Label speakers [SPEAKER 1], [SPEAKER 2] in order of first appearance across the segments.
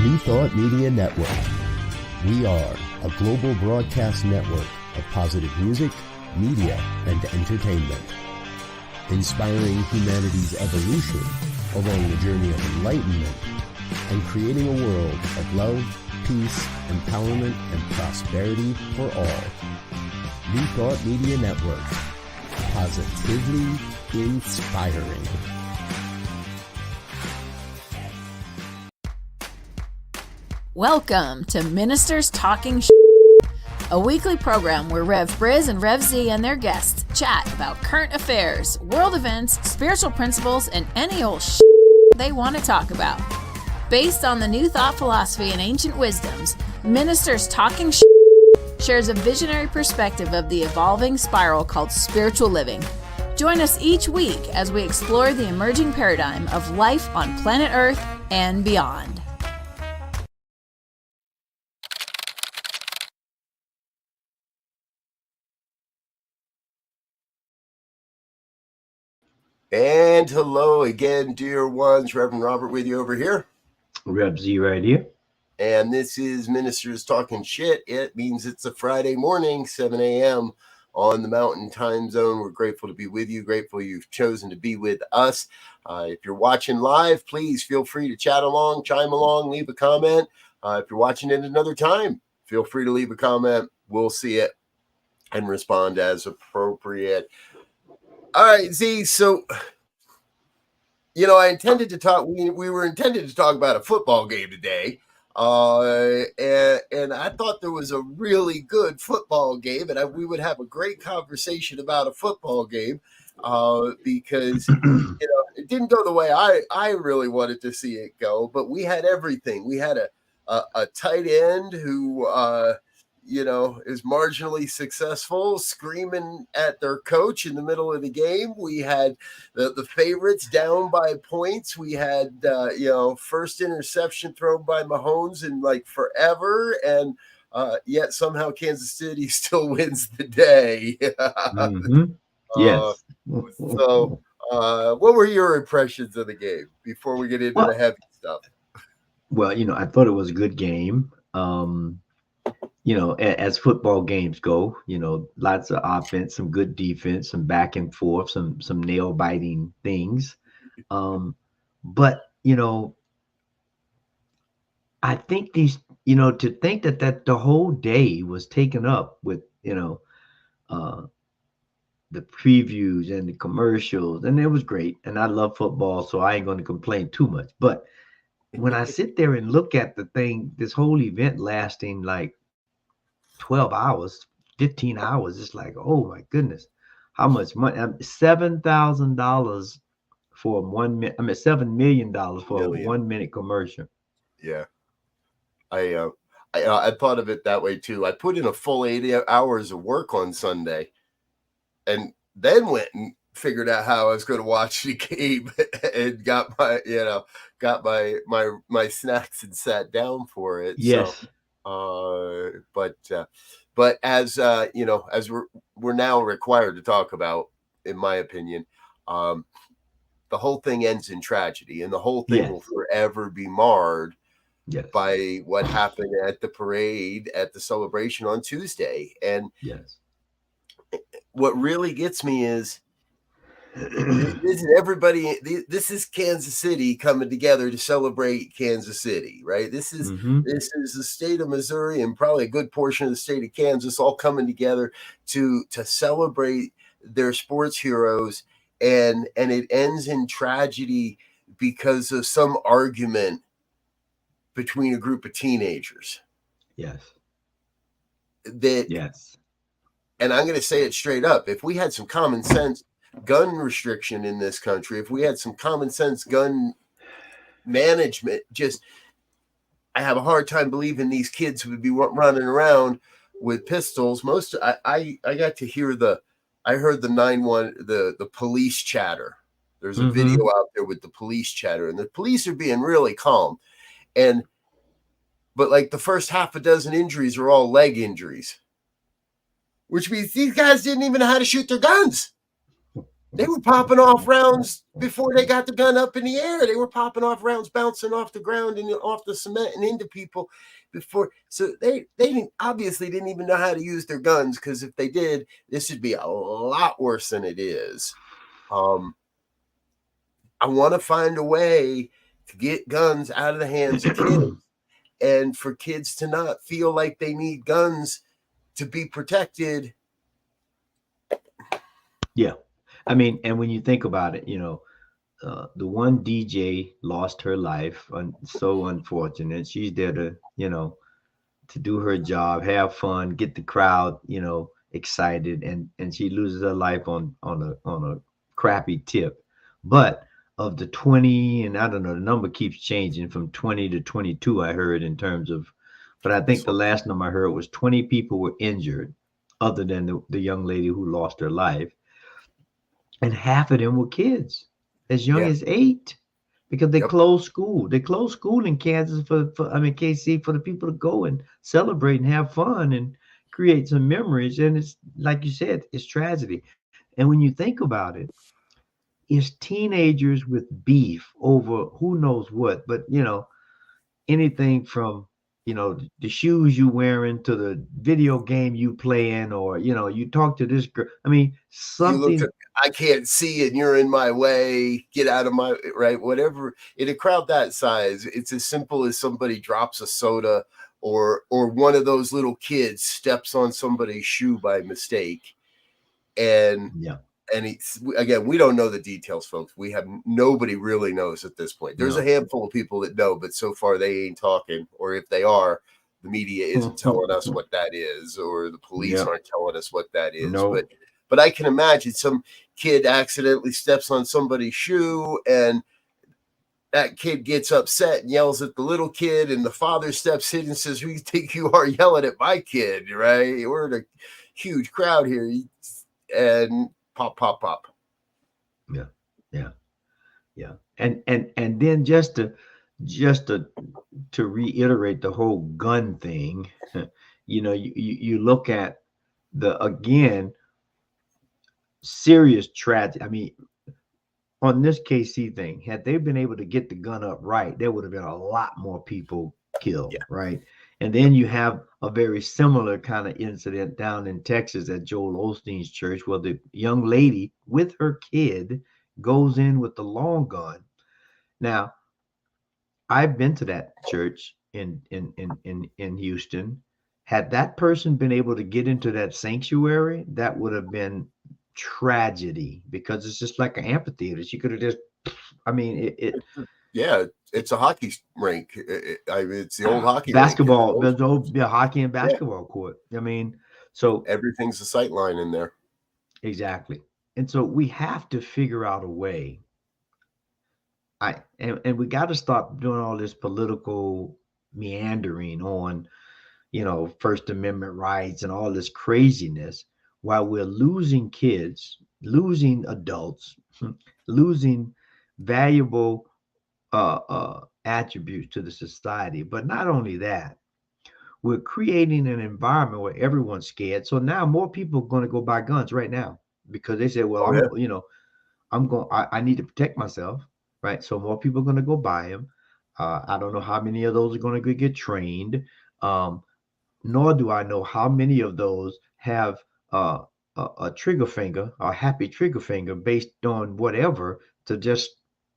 [SPEAKER 1] New Thought Media Network. We are a global broadcast network of positive music, media, and entertainment, inspiring humanity's evolution along the journey of enlightenment and creating a world of love, peace, empowerment, and prosperity for all. New Thought Media Network. Positively inspiring.
[SPEAKER 2] Welcome to Ministers Talking a weekly program where Rev Briz and Rev Elzia and their guests chat about current affairs, world events, spiritual principles, and any old they want to talk about. Based on the New Thought philosophy and ancient wisdoms, Ministers Talking shares a visionary perspective of the evolving spiral called spiritual living. Join us each week as we explore the emerging paradigm of life on planet Earth and beyond.
[SPEAKER 3] And hello again, dear ones. Reverend Robert with you over here.
[SPEAKER 4] Rev Elzia right here.
[SPEAKER 3] And this is Ministers Talking Shit. It means it's a Friday morning, 7 a.m. on the Mountain Time Zone. We're grateful to be with you. Grateful you've chosen to be with us. If you're watching live, please feel free to chat along, chime along, leave a comment. If you're watching it another time, feel free to leave a comment. We'll see it and respond as appropriate. All right, Z. So, I intended to talk. We were intended to talk about a football game today, and I thought there was a really good football game, and we would have a great conversation about a football game, because it didn't go the way I really wanted to see it go. But we had everything. We had a tight end who is marginally successful, screaming at their coach in the middle of the game. We had the favorites down by points. We had, first interception thrown by Mahomes in like forever. And yet somehow Kansas City still wins the day.
[SPEAKER 4] Mm-hmm. Yes.
[SPEAKER 3] So what were your impressions of the game before we get into the heavy stuff?
[SPEAKER 4] Well, I thought it was a good game. As football games go, lots of offense, some good defense, some back and forth, some nail biting things. But I think to think that the whole day was taken up with, the previews and the commercials, and it was great. And I love football, so I ain't going to complain too much. But when I sit there and look at the thing, this whole event lasting like 12 hours, 15 hours, it's like, oh my goodness, how much money? $7,000 for $7 million for a 1 minute commercial.
[SPEAKER 3] Yeah. I thought of it that way too. I put in a full 80 hours of work on Sunday and then went and figured out how I was going to watch the game and got my snacks and sat down for it.
[SPEAKER 4] Yes.
[SPEAKER 3] So, but as as we're now required to talk about, in my opinion, the whole thing ends in tragedy, and the whole thing will forever be marred by what happened at the parade, at the celebration on Tuesday. And what really gets me is this is Kansas City coming together to celebrate Kansas City, right? This is the state of Missouri and probably a good portion of the state of Kansas all coming together to celebrate their sports heroes, and it ends in tragedy because of some argument between a group of teenagers.
[SPEAKER 4] Yes.
[SPEAKER 3] And I'm going to say it straight up. If we had some common sense gun restriction in this country, if we had some common sense gun management, I have a hard time believing these kids would be running around with pistols. I got to hear the police chatter. There's a video out there with the police chatter, and the police are being really calm. But like the first half a dozen injuries are all leg injuries, which means these guys didn't even know how to shoot their guns. They were popping off rounds before they got the gun up in the air. They were popping off rounds, bouncing off the ground and off the cement and into people before. So they obviously didn't even know how to use their guns, because if they did, this would be a lot worse than it is. I want to find a way to get guns out of the hands of kids, and for kids to not feel like they need guns to be protected.
[SPEAKER 4] Yeah. I mean, and when you think about it, the one DJ lost her life. So unfortunate. She's there to, to do her job, have fun, get the crowd, excited, and she loses her life on a crappy tip. But of the 20, and I don't know, the number keeps changing from 20 to 22, I heard, in terms of, but I think the last number I heard was 20 people were injured, other than the young lady who lost her life. And half of them were kids as young as 8, because they closed school. They closed school in Kansas KC, for the people to go and celebrate and have fun and create some memories. And it's like you said, it's tragedy. And when you think about it, it's teenagers with beef over who knows what, but anything from the shoes you wearing to the video game you playing, or you talk to this girl. I mean, something.
[SPEAKER 3] I can't see and you're in my way. Get out of my right. Whatever. In a crowd that size, it's as simple as somebody drops a soda, or one of those little kids steps on somebody's shoe by mistake, and again, we don't know the details, folks. Nobody really knows at this point. There's a handful of people that know, but so far they ain't talking, or if they are, the media isn't telling us what that is, or the police aren't telling us what that is.
[SPEAKER 4] No.
[SPEAKER 3] But I can imagine some kid accidentally steps on somebody's shoe, and that kid gets upset and yells at the little kid, and the father steps in and says, "Who do you think you are yelling at my kid?" Right? We're in a huge crowd here, and pop, pop, pop.
[SPEAKER 4] Yeah. And then just to reiterate the whole gun thing, you look at again, serious tragedy. I mean, on this KC thing, had they been able to get the gun up right, there would have been a lot more people killed, right? And then you have a very similar kind of incident down in Texas at Joel Osteen's church, where the young lady with her kid goes in with the long gun. Now, I've been to that church in Houston. Had that person been able to get into that sanctuary, that would have been tragedy, because it's just like an amphitheater. She could have just, I mean,
[SPEAKER 3] it's a hockey rink. It's the old hockey
[SPEAKER 4] basketball, rink. The old hockey and basketball court. I mean, so
[SPEAKER 3] everything's a sight line in there.
[SPEAKER 4] Exactly. And so we have to figure out a way. And we got to stop doing all this political meandering on, First Amendment rights and all this craziness, while we're losing kids, losing adults, losing valuable attributes to the society. But not only that, we're creating an environment where everyone's scared. So now more people are going to go buy guns right now, because they say, well, I need to protect myself, right? So more people are going to go buy them. I don't know how many of those are going to get trained, nor do I know how many of those have a trigger finger, a happy trigger finger, based on whatever, to just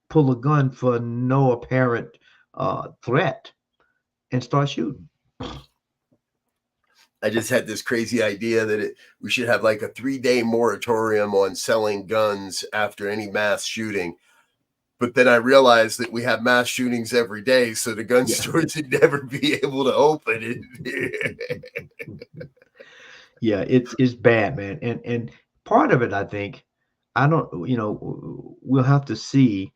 [SPEAKER 4] pull a gun for no apparent threat and start shooting.
[SPEAKER 3] I just had this crazy idea that we should have like a 3-day moratorium on selling guns after any mass shooting. But then I realized that we have mass shootings every day, so the gun stores would never be able to open it.
[SPEAKER 4] Yeah, it's bad, man. And part of it, I think, we'll have to see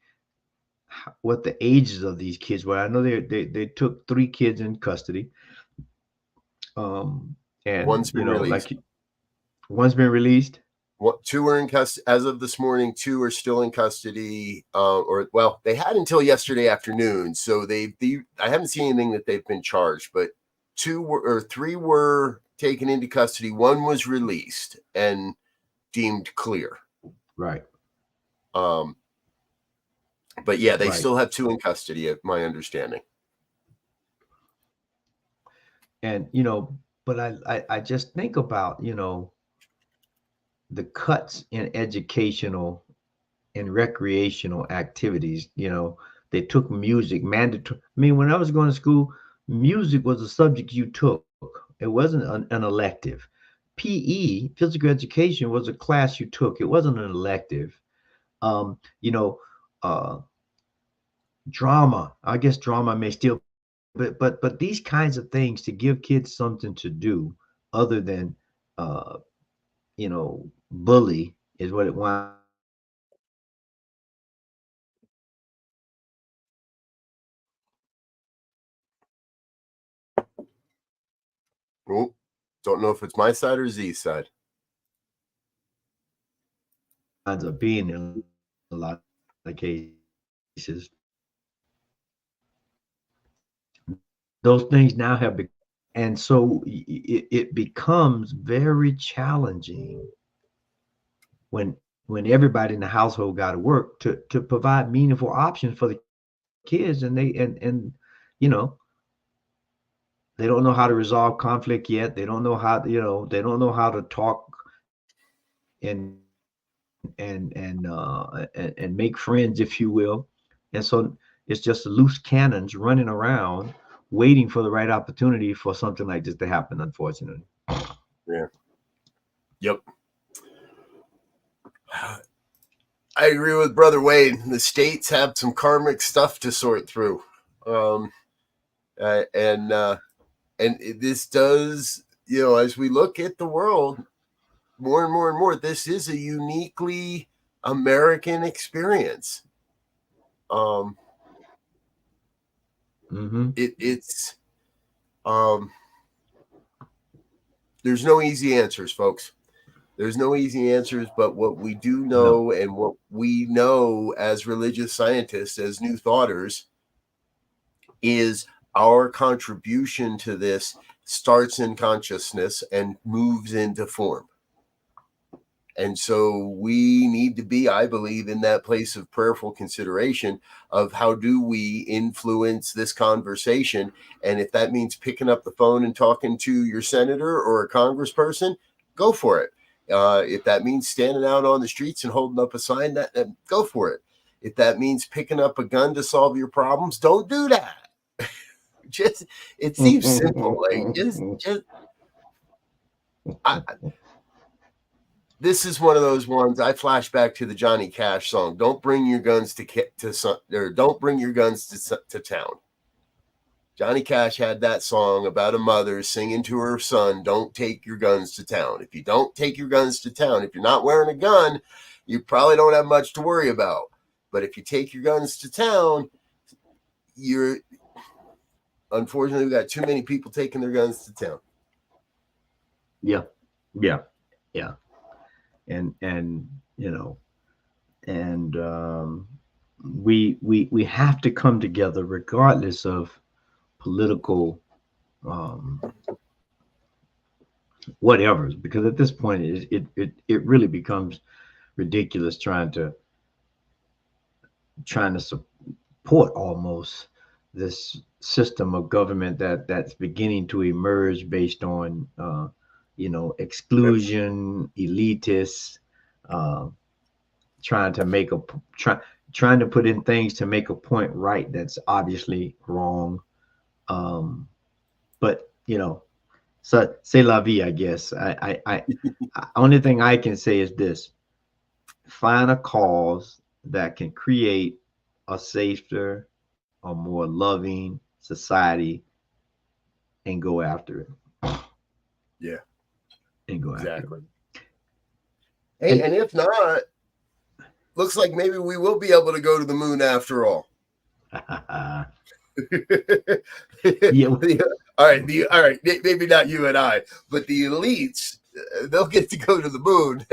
[SPEAKER 4] what the ages of these kids were. I know they took 3 kids in custody. And
[SPEAKER 3] one's been released.
[SPEAKER 4] One's been released.
[SPEAKER 3] 2 are in custody as of this morning. 2 are still in custody, they had until yesterday afternoon. So I haven't seen anything that they've been charged, but 3 were taken into custody. 1 was released and deemed clear.
[SPEAKER 4] Right.
[SPEAKER 3] But yeah, they
[SPEAKER 4] Right.
[SPEAKER 3] still have 2 in custody, at my understanding.
[SPEAKER 4] And but I just think about the cuts in educational and recreational activities. They took music mandatory. I mean, when I was going to school, music was a subject you took. It wasn't an elective. PE, physical education, was a class you took. It wasn't an elective. Um, you know, uh, Drama. I guess drama may still, but these kinds of things to give kids something to do other than uh, bully is what it winds.
[SPEAKER 3] Oh, don't know if it's my side or Z's side.
[SPEAKER 4] Up being in a lot of cases. Those things now have become, and so it becomes very challenging when everybody in the household got to work to provide meaningful options for the kids, and you know they don't know how to resolve conflict yet. They don't know how they don't know how to talk and and make friends, if you will. And so it's just loose cannons running around waiting for the right opportunity for something like this to happen, unfortunately.
[SPEAKER 3] Yeah. Yep. I agree with Brother Wade. The states have some karmic stuff to sort through. And this does, as we look at the world more and more and more, this is a uniquely American experience. It's there's no easy answers, folks. There's no easy answers, but what we do know and what we know as religious scientists, as new thoughters, is our contribution to this starts in consciousness and moves into form. And so we need to be, I believe, in that place of prayerful consideration of how do we influence this conversation. And if that means picking up the phone and talking to your senator or a congressperson, go for it. If that means standing out on the streets and holding up a sign, that go for it. If that means picking up a gun to solve your problems, don't do that. It seems simple. This is one of those ones I flash back to the Johnny Cash song. Don't bring your guns don't bring your guns to town. Johnny Cash had that song about a mother singing to her son, don't take your guns to town. If you don't take your guns to town, if you're not wearing a gun, you probably don't have much to worry about. But if you take your guns to town, unfortunately, we've got too many people taking their guns to town.
[SPEAKER 4] Yeah. And we have to come together regardless of political whatever, because at this point it really becomes ridiculous trying to support almost this system of government that's beginning to emerge based on exclusion, elitists, trying to put in things to make a point right that's obviously wrong. But so c'est la vie, I guess. I only thing I can say is this: find a cause that can create a safer, a more loving society, and go after it.
[SPEAKER 3] Yeah.
[SPEAKER 4] And go
[SPEAKER 3] exactly.
[SPEAKER 4] after it.
[SPEAKER 3] Hey, and if not, looks like maybe we will be able to go to the moon after all.
[SPEAKER 4] Yeah.
[SPEAKER 3] All right. Maybe not you and I, but the elites, they'll get to go to the moon,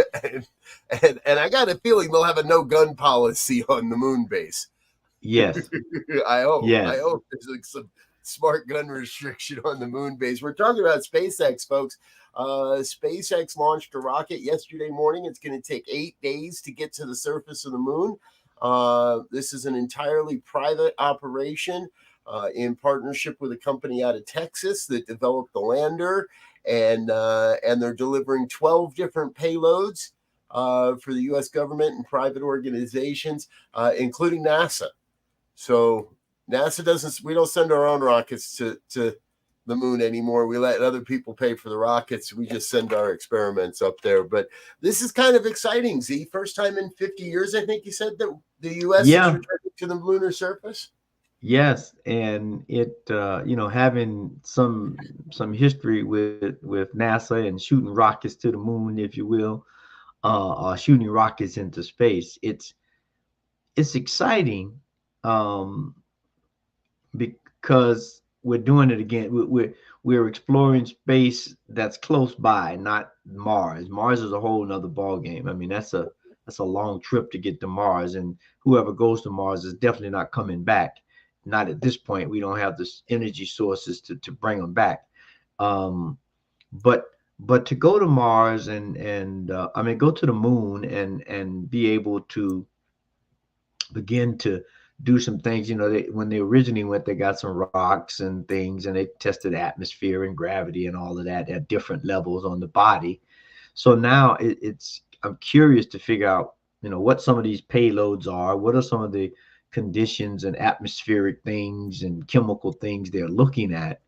[SPEAKER 3] and I got a feeling they'll have a no gun policy on the moon base.
[SPEAKER 4] Yes.
[SPEAKER 3] I hope.
[SPEAKER 4] Yes.
[SPEAKER 3] I hope there's like some smart gun restriction on the moon base. We're talking about SpaceX, folks. SpaceX launched a rocket yesterday morning. It's going to take 8 days to get to the surface of the moon. This is an entirely private operation in partnership with a company out of Texas that developed the lander, and they're delivering 12 different payloads for the U.S. government and private organizations, including NASA. So NASA we don't send our own rockets to the moon anymore. We let other people pay for the rockets. We just send our experiments up there. But this is kind of exciting, Z. First time in 50 years, I think you said, that the U.S. is returning to the lunar surface.
[SPEAKER 4] Yes, and it having some history with NASA and shooting rockets to the moon, if you will, shooting rockets into space. It's exciting because we're doing it again. We're exploring space that's close by, not Mars. Mars is a whole nother ball game. I mean, that's a long trip to get to Mars, and whoever goes to Mars is definitely not coming back. Not at this point. We don't have the energy sources to bring them back. But to go to Mars and go to the moon and be able to begin to do some things. When they originally went, they got some rocks and things, and they tested atmosphere and gravity and all of that at different levels on the body. So now I'm curious to figure out, what some of these payloads are. What are some of the conditions and atmospheric things and chemical things they're looking at,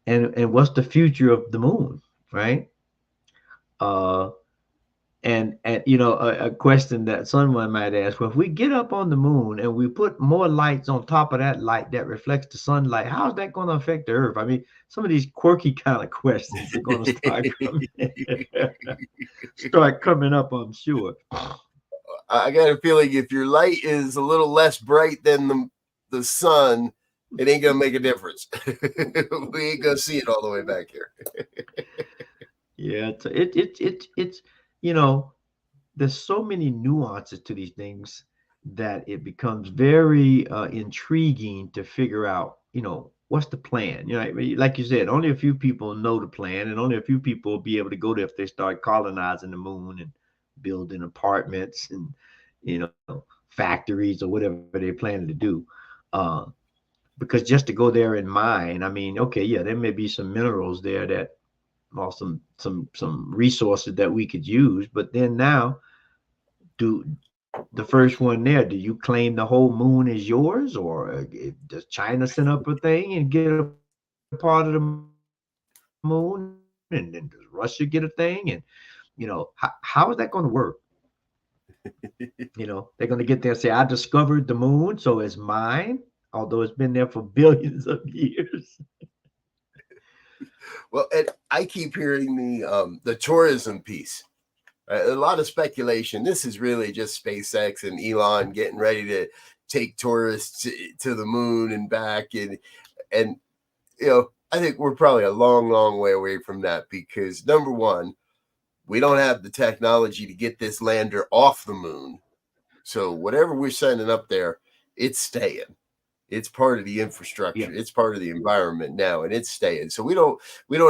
[SPEAKER 4] and what's the future of the moon, right? And a question that someone might ask: well, if we get up on the moon and we put more lights on top of that light that reflects the sunlight, how's that going to affect the Earth? I mean, some of these quirky kind of questions are going to start coming up, I'm sure.
[SPEAKER 3] I got a feeling if your light is a little less bright than the sun, it ain't gonna make a difference. We ain't gonna see it all the way back here.
[SPEAKER 4] Yeah, it's there's so many nuances to these things that it becomes very intriguing to figure out, what's the plan. Like you said, only a few people know the plan, and only a few people will be able to go there if they start colonizing the moon and building apartments and factories or whatever they're planning to do. Because just to go there and mine, I mean, okay, yeah, there may be some minerals there that, or some resources that we could use, but then now, do the first one there, do you claim the whole moon is yours, or does China send up a thing and get a part of the moon, and then does Russia get a thing? And how is that going to work? They're going to get there and say, I discovered the moon, so it's mine, although it's been there for billions of years.
[SPEAKER 3] Well, and I keep hearing the tourism piece. A lot of speculation. This is really just SpaceX and Elon getting ready to take tourists to the moon and back, and I think we're probably a long, long way away from that, because number one, we don't have the technology to get this lander off the moon. So whatever we're sending up there, it's staying. It's part of the infrastructure. Yeah. It's part of the environment now, and it's staying. So we don't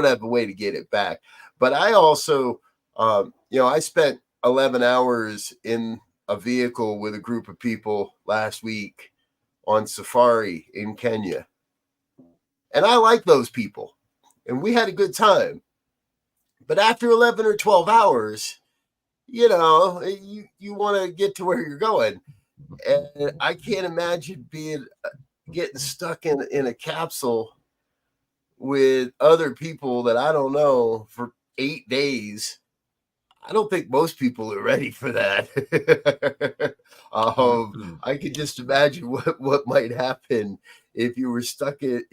[SPEAKER 3] have a way to get it back. But I also, I spent 11 hours in a vehicle with a group of people last week on safari in Kenya. And I like those people, and we had a good time. But after 11 or 12 hours, you want to get to where you're going. And I can't imagine getting stuck in a capsule with other people that I don't know for 8 days. I don't think most people are ready for that. I could just imagine what might happen if you were stuck in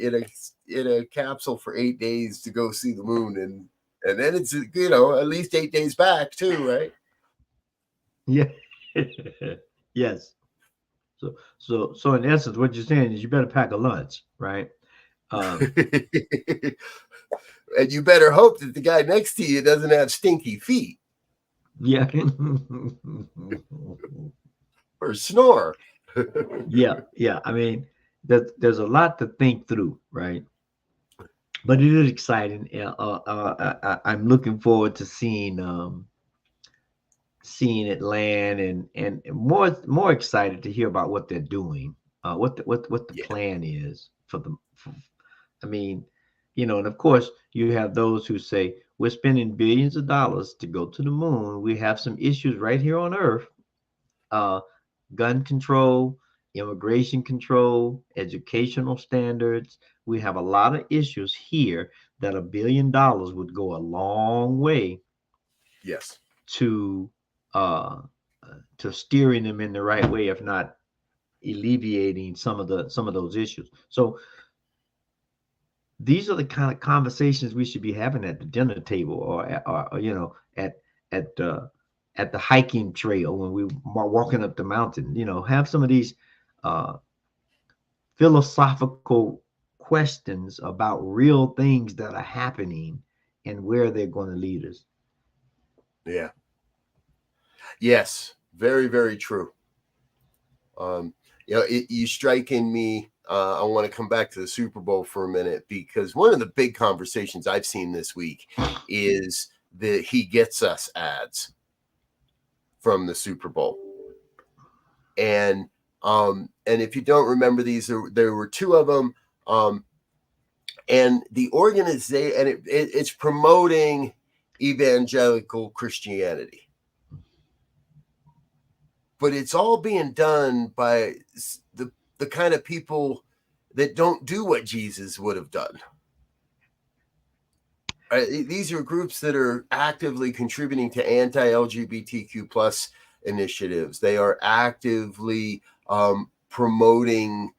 [SPEAKER 3] a capsule for 8 days to go see the moon, and then it's at least 8 days back too, right?
[SPEAKER 4] Yeah. Yes. So in essence, what you're saying is you better pack a lunch, right?
[SPEAKER 3] And you better hope that the guy next to you doesn't have stinky feet.
[SPEAKER 4] Yeah.
[SPEAKER 3] Or snore.
[SPEAKER 4] Yeah. I mean, there's a lot to think through, right? But it is exciting. I'm looking forward to seeing it land, and more excited to hear about what they're doing, what the
[SPEAKER 3] Yeah.
[SPEAKER 4] plan is for the. I mean, and of course you have those who say we're spending billions of dollars to go to the moon. We have some issues right here on Earth, uh, gun control, immigration control, educational standards. We have a lot of issues here that $1 billion would go a long way
[SPEAKER 3] Yes.
[SPEAKER 4] to uh, to steering them in the right way, if not alleviating some of those issues. So these are the kind of conversations we should be having at the dinner table, or at at the hiking trail when we are walking up the mountain. Have some of these uh, philosophical questions about real things that are happening and where they're going to lead us.
[SPEAKER 3] Yeah. Yes. Very, very true. You strike in me. I want to come back to the Super Bowl for a minute, because one of the big conversations I've seen this week is the "He Gets Us" ads from the Super Bowl. And if you don't remember these, there were two of them. And the organization, and it's promoting evangelical Christianity, but it's all being done by the kind of people that don't do what Jesus would have done. These are groups that are actively contributing to anti-LGBTQ plus initiatives. They are actively promoting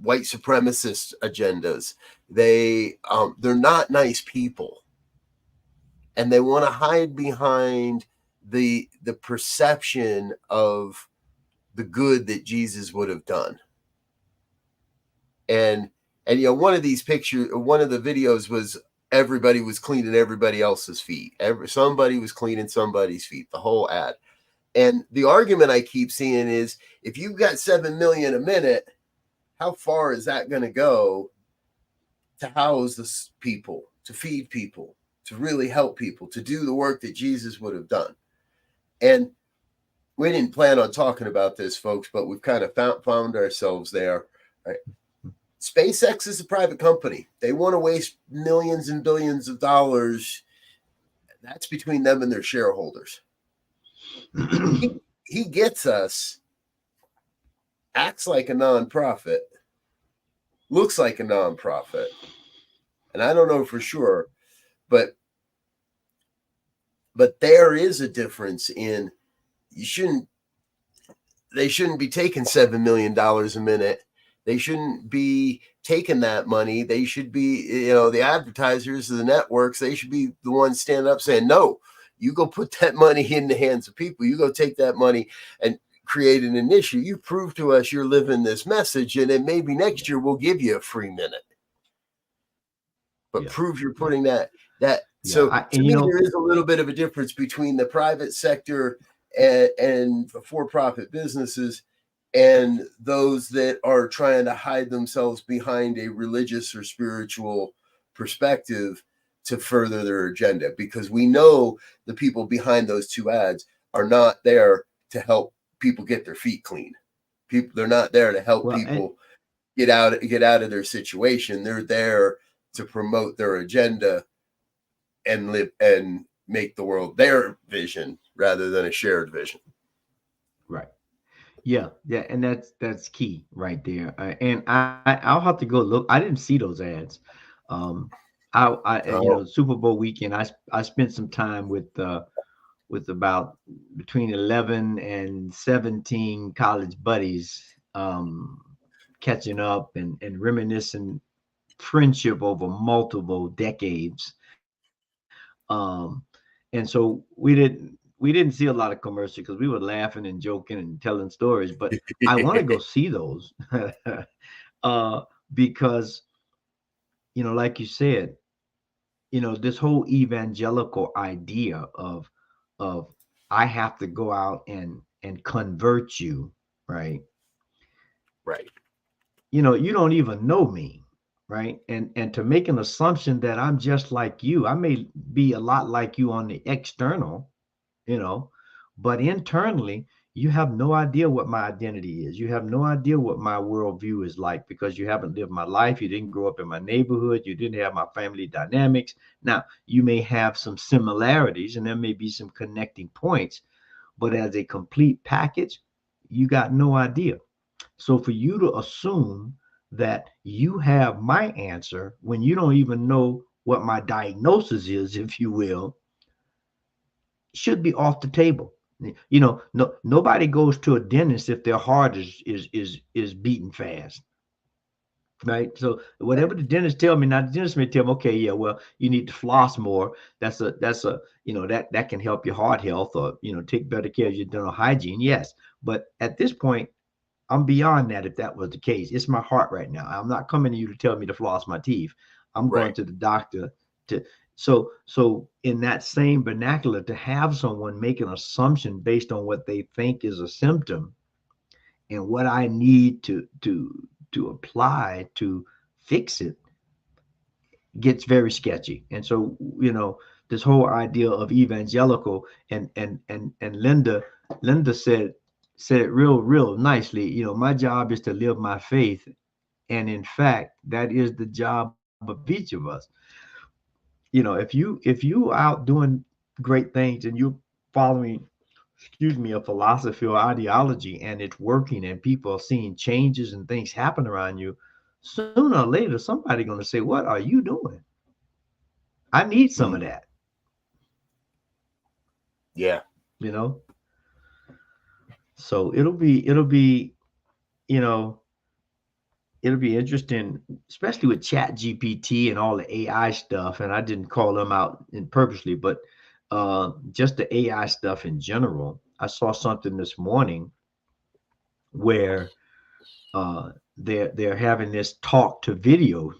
[SPEAKER 3] white supremacist agendas. They're not nice people, and they want to hide behind the perception of the good that Jesus would have done. And one of these pictures, one of the videos was everybody was cleaning everybody else's feet. Somebody was cleaning somebody's feet, the whole ad. And the argument I keep seeing is, if you've got 7 million a minute, how far is that going to go to house the people, to feed people, to really help people, to do the work that Jesus would have done? And we didn't plan on talking about this, folks, but we've kind of found ourselves there. Right? SpaceX is a private company. They want to waste millions and billions of dollars. That's between them and their shareholders. He Gets Us acts like a nonprofit, looks like a nonprofit, and I don't know for sure, but there is a difference in they shouldn't be taking $7 million a minute. They shouldn't be taking that money. They should be, the advertisers, the networks, they should be the ones standing up saying, no, you go put that money in the hands of people. You go take that money and create an initiative. You prove to us you're living this message, and then maybe next year we'll give you a free minute. But prove you're putting that. So to me, there is a little bit of a difference between the private sector and for-profit businesses and those that are trying to hide themselves behind a religious or spiritual perspective to further their agenda, because we know the people behind those two ads are not there to help people get their feet clean. They're not there to help people get out of their situation. They're there to promote their agenda and live and make the world their vision rather than a shared vision.
[SPEAKER 4] Right. Yeah, and that's key right there. And I'll have to go look. I didn't see those ads. Super Bowl weekend, I spent some time with about between 11 and 17 college buddies, catching up and reminiscing friendship over multiple decades. And so we didn't see a lot of commercial because we were laughing and joking and telling stories, but I want to go see those because, like you said, this whole evangelical idea of I have to go out and convert you, right?
[SPEAKER 3] Right.
[SPEAKER 4] You don't even know me, right? And to make an assumption that I'm just like you, I may be a lot like you on the external, you know, but internally, you have no idea what my identity is. You have no idea what my worldview is like because you haven't lived my life. You didn't grow up in my neighborhood. You didn't have my family dynamics. Now, you may have some similarities and there may be some connecting points, but as a complete package, you got no idea. So for you to assume that you have my answer when you don't even know what my diagnosis is, if you will, should be off the table. No, nobody goes to a dentist if their heart is beating fast, right? So whatever the dentist tell me, now the dentist may tell me, okay, yeah, well, you need to floss more. That's a that can help your heart health, or take better care of your dental hygiene. Yes, but at this point, I'm beyond that. If that was the case, it's my heart right now. I'm not coming to you to tell me to floss my teeth. I'm going
[SPEAKER 3] Right.
[SPEAKER 4] to the doctor to. So in that same vernacular, to have someone make an assumption based on what they think is a symptom and what I need to apply to fix it gets very sketchy. And so, this whole idea of evangelical, and Linda said it real nicely. My job is to live my faith, and in fact, that is the job of each of us. If you out doing great things and you're following, excuse me, a philosophy or ideology, and it's working and people are seeing changes and things happen around you, sooner or later somebody's going to say, what are you doing? I need some
[SPEAKER 3] Hmm.
[SPEAKER 4] of that,
[SPEAKER 3] Yeah.
[SPEAKER 4] you know. So it'll be you know it'll be interesting, especially with Chat GPT and all the AI stuff. And I didn't call them out in purposely, but just the AI stuff in general. I saw something this morning where they're having this talk to video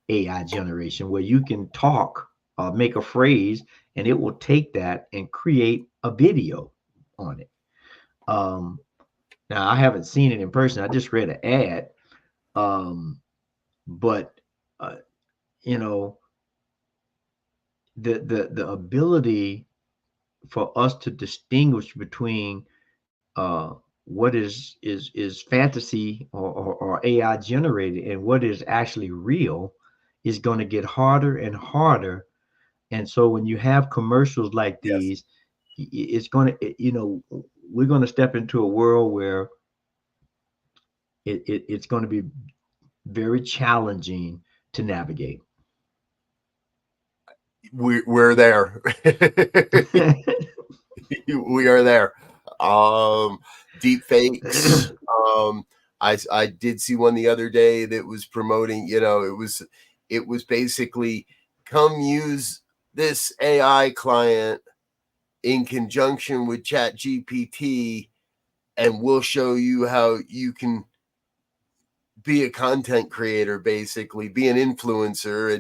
[SPEAKER 4] AI generation where you can talk, make a phrase, and it will take that and create a video on it. Um, Now I haven't seen it in person. I just read an ad, but uh, you know the ability for us to distinguish between what is fantasy or AI generated and what is actually real is going to get harder and harder. And so when you have commercials like
[SPEAKER 3] Yes.
[SPEAKER 4] these, it's going to, we're going to step into a world where it's going to be very challenging to navigate.
[SPEAKER 3] We're there. We are there. Deep fakes. I did see one the other day that was promoting, it was basically, come use this AI client in conjunction with Chat GPT, and we'll show you how you can be a content creator, basically be an influencer,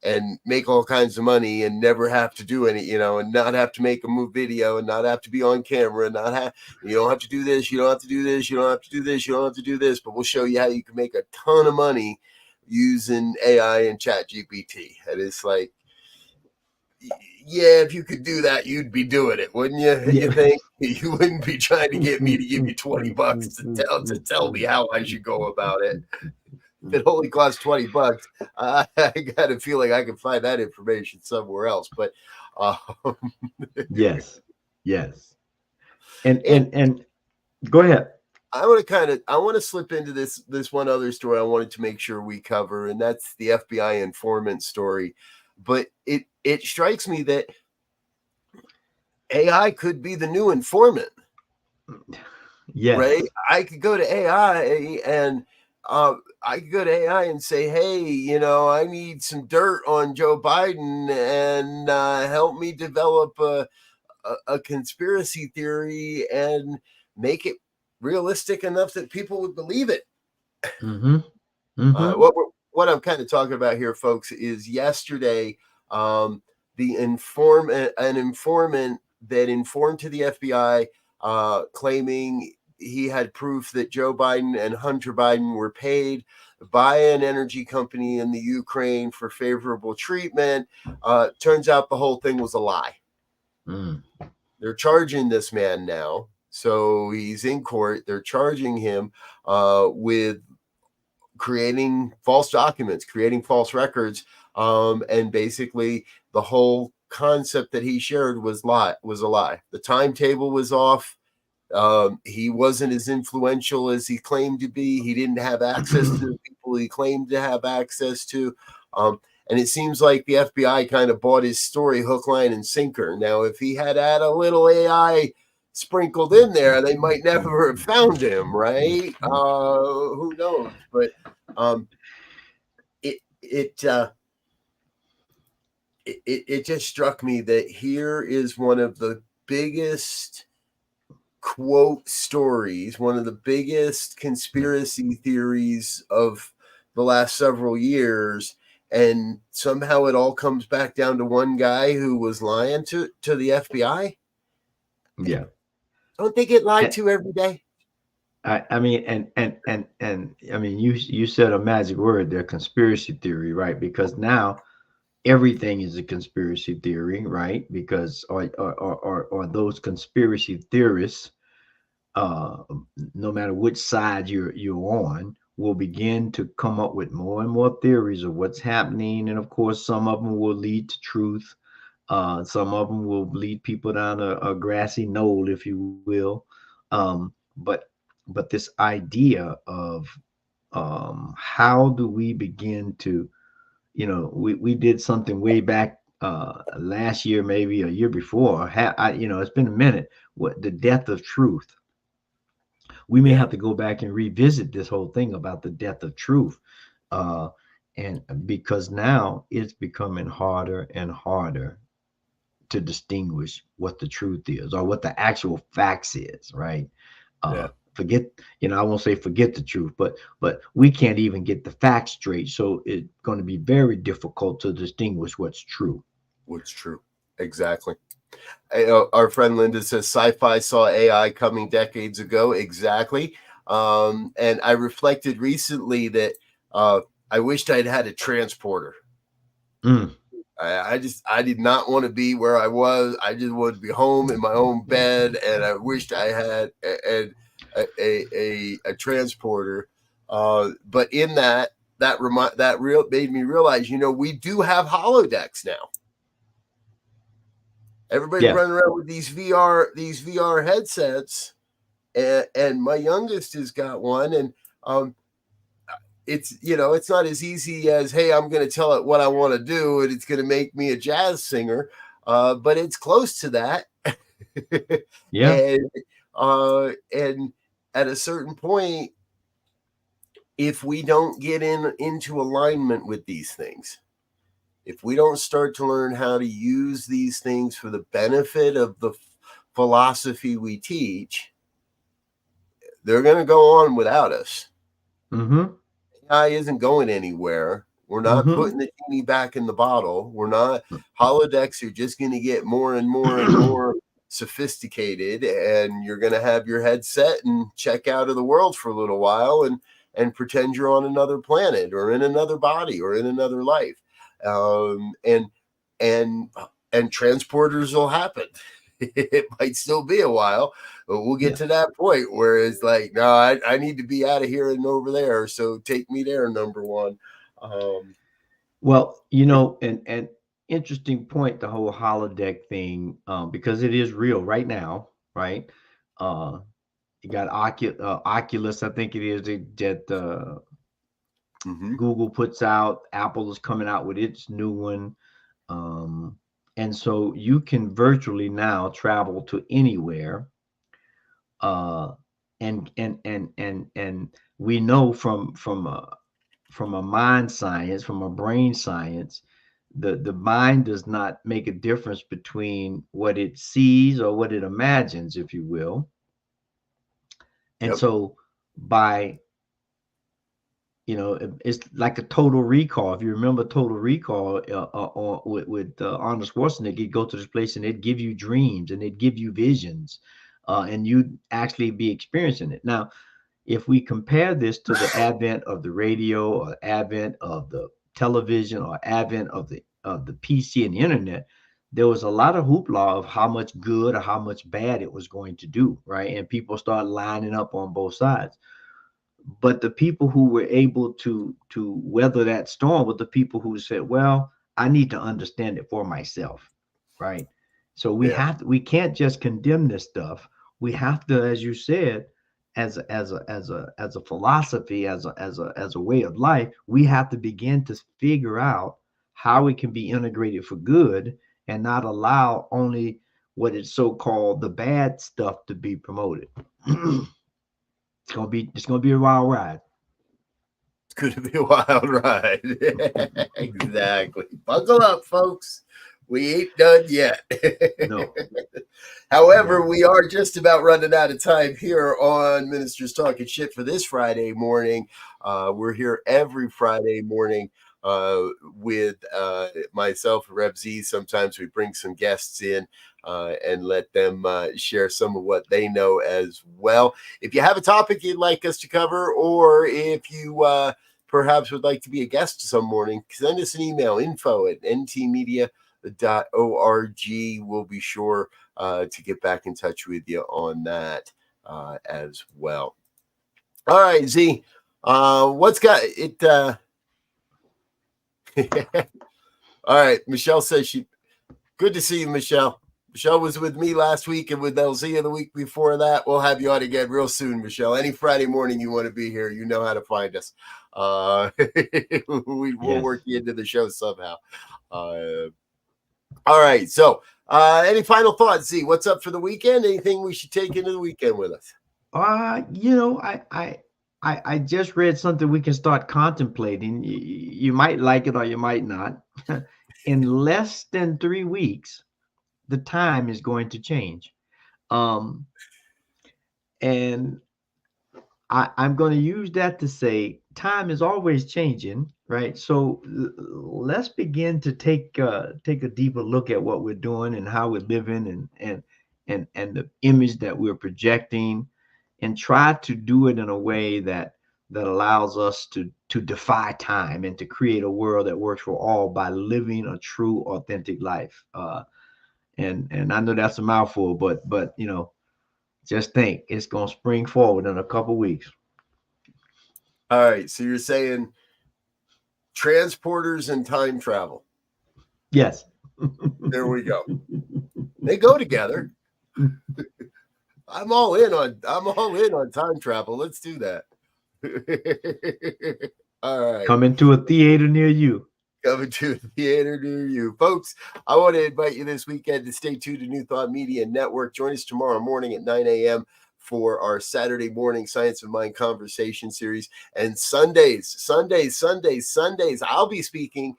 [SPEAKER 3] and make all kinds of money and never have to do any, and not have to make a move video and not have to be on camera, not have, you don't have to do this, you don't have to do this, you don't have to do this, you don't have to do this, but we'll show you how you can make a ton of money using AI and Chat GPT. And it's like, yeah, if you could do that, you'd be doing it, wouldn't you?
[SPEAKER 4] Yeah.
[SPEAKER 3] You think you wouldn't be trying to get me to give you $20 to tell me how I should go about it. If it only costs $20, I got a feeling I can find that information somewhere else. But um,
[SPEAKER 4] Yes. Yes. And
[SPEAKER 3] and
[SPEAKER 4] and and go ahead.
[SPEAKER 3] I want to slip into this one other story I wanted to make sure we cover, and that's the FBI informant story. But it strikes me that AI could be the new informant. Right?
[SPEAKER 4] Yes.
[SPEAKER 3] I could go to AI and I could go to AI and say, hey, I need some dirt on Joe Biden, and help me develop a conspiracy theory and make it realistic enough that people would believe it.
[SPEAKER 4] Mm-hmm. Mm-hmm.
[SPEAKER 3] What I'm kind of talking about here, folks, is yesterday, an informant that informed to the FBI, claiming he had proof that Joe Biden and Hunter Biden were paid by an energy company in the Ukraine for favorable treatment. Turns out the whole thing was a lie. They're charging this man now. So he's in court. They're charging him with creating false documents, creating false records. And basically the whole concept that he shared was a lie. The timetable was off. He wasn't as influential as he claimed to be. He didn't have access to the people he claimed to have access to. And it seems like the FBI kind of bought his story hook, line, and sinker. Now, if he had a little AI sprinkled in there, they might never have found him, right? Who knows? But it just struck me that here is one of the biggest quote stories, one of the biggest conspiracy theories of the last several years, and somehow it all comes back down to one guy who was lying to the FBI.
[SPEAKER 4] Yeah.
[SPEAKER 3] Don't they get lied to every day?
[SPEAKER 4] I mean, and I mean, you said a magic word there, conspiracy theory, right? Because now everything is a conspiracy theory, right? Because or those conspiracy theorists, no matter which side you're on, will begin to come up with more and more theories of what's happening, and of course, some of them will lead to truth. Some of them will lead people down a grassy knoll, if you will. But this idea of how do we begin to, we did something way back last year, maybe a year before. It's been a minute. What the death of truth? We may have to go back and revisit this whole thing about the death of truth, and because now it's becoming harder and harder to distinguish what the truth is or what the actual facts is, right? Forget, I won't say forget the truth, but we can't even get the facts straight. So it's going to be very difficult to distinguish what's true.
[SPEAKER 3] What's true. Exactly. Our friend Linda says sci-fi saw AI coming decades ago. Exactly. And I reflected recently that I wished I'd had a transporter. I did not want to be where I was. I just wanted to be home in my own bed, and I wished I had a transporter. But in that made me realize, we do have holodecks now. Everybody's running around with these VR headsets, and my youngest has got one, and it's not as easy as, hey, I'm going to tell it what I want to do, and it's going to make me a jazz singer, but it's close to that. And at a certain point, if we don't get into alignment with these things, if we don't start to learn how to use these things for the benefit of the philosophy we teach, they're going to go on without us. AI isn't going anywhere. We're not putting the genie back in the bottle. We're not. Holodecks are just going to get more and more and more sophisticated, and you're going to have your headset and check out of the world for a little while and pretend you're on another planet or in another body or in another life. And transporters will happen. It might still be a while, but we'll get to that point where it's like, no, I need to be out of here and over there. So take me there, number one.
[SPEAKER 4] Well, and interesting point, the whole holodeck thing, because it is real right now, right? You got Oculus, I think it is, that Google puts out. Apple is coming out with its new one. And so you can virtually now travel to anywhere. And we know from a mind science, from a brain science, the mind does not make a difference between what it sees or what it imagines, if you will. And so it's like a Total Recall. If you remember Total Recall, with Arnold Schwarzenegger, he'd go to this place and they'd give you dreams and they'd give you visions. and you'd actually be experiencing it. Now, if we compare this to the advent of the radio, or advent of the television, or advent of the PC and the internet, there was a lot of hoopla of how much good or how much bad it was going to do, right? And people started lining up on both sides. But the people who were able to weather that storm were the people who said, well, I need to understand it for myself, right? So we can't just condemn this stuff. We have to, as you said, as a philosophy, as a way of life, we have to begin to figure out how it can be integrated for good, and not allow only what is so-called the bad stuff to be promoted. It's gonna be a wild ride.
[SPEAKER 3] It's going to be a wild ride. Exactly. Buckle up, folks. We ain't done yet.
[SPEAKER 4] No.
[SPEAKER 3] However, we are just about running out of time here on Ministers Talking Shit for this Friday morning. We're here every Friday morning with myself, Rev Z. Sometimes we bring some guests in and let them share some of what they know as well. If you have a topic you'd like us to cover, or if you perhaps would like to be a guest some morning, send us an email, info@ntmedia.org. We'll be sure to get back in touch with you on that as well. All right, Z, what's got it? All right, Michelle says good to see you, Michelle. Michelle was with me last week and with Elzia the week before that. We'll have you on again real soon, Michelle. Any Friday morning you want to be here, you know how to find us. We'll work you into the show somehow. All right, so any final thoughts, Z? What's up for the weekend? Anything we should take into the weekend with us?
[SPEAKER 4] I just read something we can start contemplating. You might like it or you might not. In less than 3 weeks, the time is going to change. And I'm going to use that to say time is always changing, right? So let's begin to take a deeper look at what we're doing and how we're living and the image that we're projecting, and try to do it in a way that allows us to defy time and to create a world that works for all by living a true, authentic life. And I know that's a mouthful, but just think it's going to spring forward in a couple weeks.
[SPEAKER 3] All right. So you're saying transporters and time travel.
[SPEAKER 4] Yes.
[SPEAKER 3] There we go. They go together. I'm all in on time travel. Let's do that. All right.
[SPEAKER 4] Coming to a theater near you.
[SPEAKER 3] Coming to a theater near you. Folks, I want to invite you this weekend to stay tuned to New Thought Media Network. Join us tomorrow morning at 9 a.m. for our Saturday morning Science of Mind conversation series. And Sundays, I'll be speaking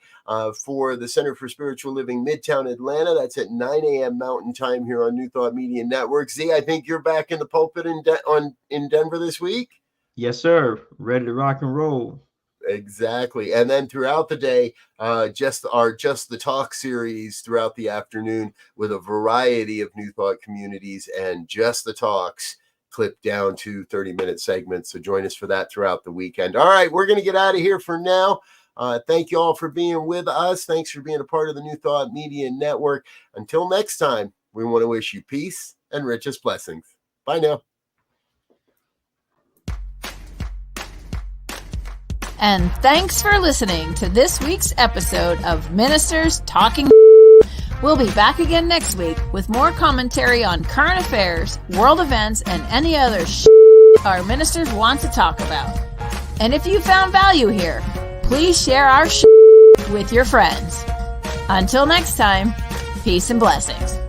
[SPEAKER 3] for the Center for Spiritual Living Midtown Atlanta. That's at 9 a.m. Mountain Time here on New Thought Media Network. Z, I think you're back in the pulpit in Denver this week.
[SPEAKER 4] Yes, sir. Ready to rock and roll.
[SPEAKER 3] Exactly. And then throughout the day, just the talk series throughout the afternoon with a variety of New Thought communities and just the talks clipped down to 30-minute segments. So join us for that throughout the weekend. All right, we're going to get out of here for now. Thank you all for being with us. Thanks for being a part of the New Thought Media Network. Until next time, we want to wish you peace and richest blessings. Bye now.
[SPEAKER 2] And thanks for listening to this week's episode of Ministers Talking. We'll be back again next week with more commentary on current affairs, world events, and any other our ministers want to talk about. And if you found value here, please share our with your friends. Until next time, peace and blessings.